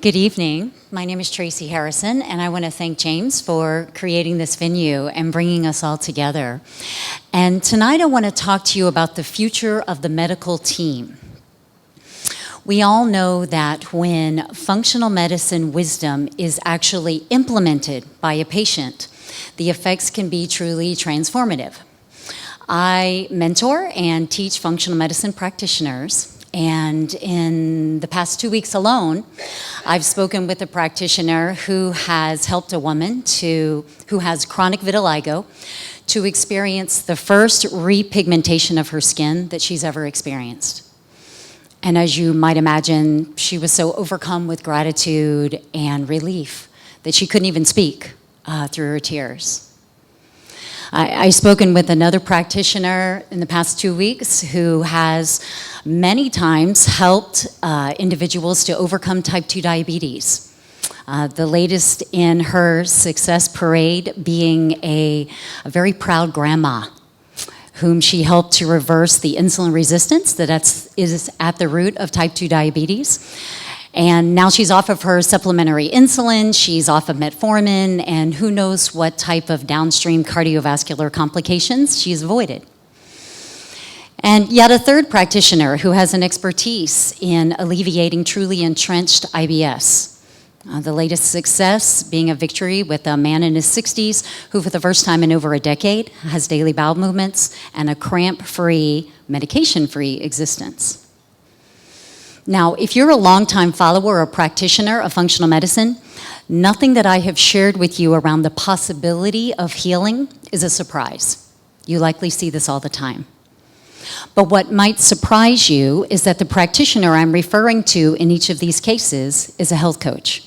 Good evening. My name is Tracy Harrison, and I want to thank James for creating this venue and bringing us all together. And tonight I want to talk to you about the future of the medical team. We all know that when functional medicine wisdom is actually implemented by a patient, the effects can be truly transformative. I mentor and teach functional medicine practitioners. And in the past 2 weeks alone, I've spoken with a practitioner who has helped a woman who has chronic vitiligo to experience the first repigmentation of her skin that she's ever experienced. And as you might imagine, she was so overcome with gratitude and relief that she couldn't even speak through her tears. I've spoken with another practitioner in the past 2 weeks who has many times helped individuals to overcome type 2 diabetes. The latest in her success parade being a very proud grandma whom she helped to reverse the insulin resistance that is at the root of type 2 diabetes. And now she's off of her supplementary insulin, she's off of metformin, and who knows what type of downstream cardiovascular complications she's avoided. And yet a third practitioner who has an expertise in alleviating truly entrenched IBS. The latest success being a victory with a man in his 60s who for the first time in over a decade has daily bowel movements and a cramp-free, medication-free existence. Now, if you're a longtime follower or practitioner of functional medicine, nothing that I have shared with you around the possibility of healing is a surprise. You likely see this all the time. But what might surprise you is that the practitioner I'm referring to in each of these cases is a health coach.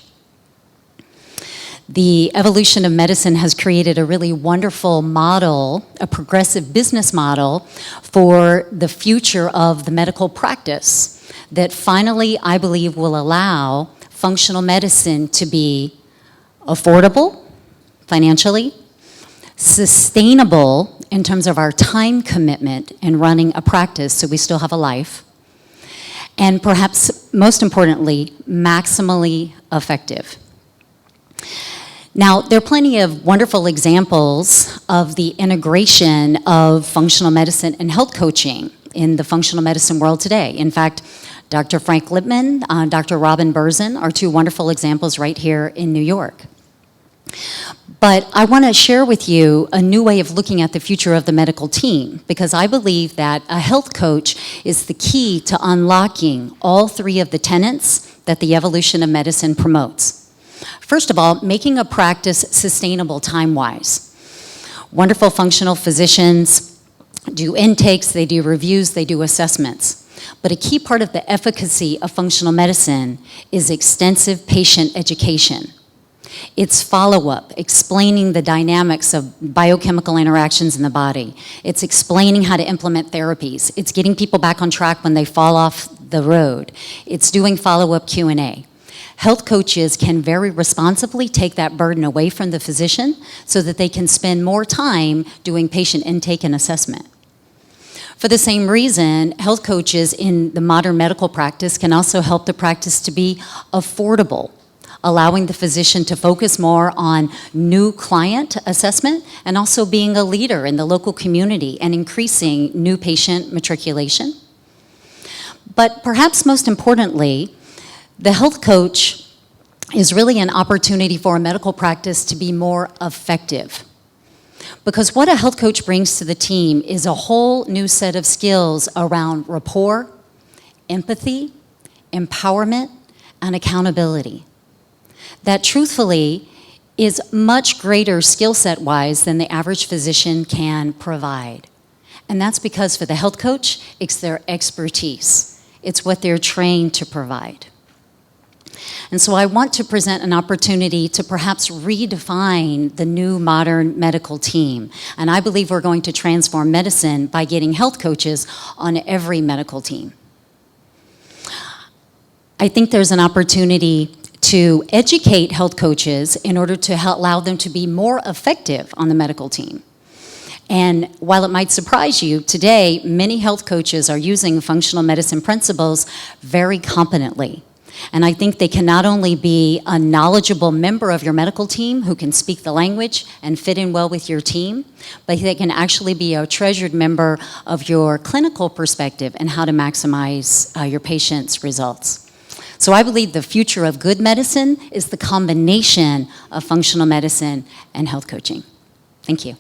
The evolution of medicine has created a really wonderful model, a progressive business model for the future of the medical practice that finally, I believe, will allow functional medicine to be affordable financially, sustainable in terms of our time commitment in running a practice so we still have a life, and perhaps most importantly, maximally effective. Now, there are plenty of wonderful examples of the integration of functional medicine and health coaching in the functional medicine world today. In fact, Dr. Frank Lipman, Dr. Robin Berzin are two wonderful examples right here in New York. But I want to share with you a new way of looking at the future of the medical team, because I believe that a health coach is the key to unlocking all three of the tenets that the evolution of medicine promotes. First of all, making a practice sustainable time-wise. Wonderful functional physicians do intakes, they do reviews, they do assessments. But a key part of the efficacy of functional medicine is extensive patient education. It's follow-up, explaining the dynamics of biochemical interactions in the body. It's explaining how to implement therapies. It's getting people back on track when they fall off the road. It's doing follow-up Q&A. Health coaches can very responsibly take that burden away from the physician so that they can spend more time doing patient intake and assessment. For the same reason, health coaches in the modern medical practice can also help the practice to be affordable, allowing the physician to focus more on new client assessment and also being a leader in the local community and increasing new patient matriculation. But perhaps most importantly, the health coach is really an opportunity for a medical practice to be more effective. Because what a health coach brings to the team is a whole new set of skills around rapport, empathy, empowerment, and accountability. That truthfully is much greater skill set-wise than the average physician can provide. And that's because for the health coach, it's their expertise. It's what they're trained to provide. And so I want to present an opportunity to perhaps redefine the new modern medical team. And I believe we're going to transform medicine by getting health coaches on every medical team. I think there's an opportunity to educate health coaches in order to allow them to be more effective on the medical team. And while it might surprise you, today many health coaches are using functional medicine principles very competently. And I think they can not only be a knowledgeable member of your medical team who can speak the language and fit in well with your team, but they can actually be a treasured member of your clinical perspective and how to maximize your patients' results. So I believe the future of good medicine is the combination of functional medicine and health coaching. Thank you.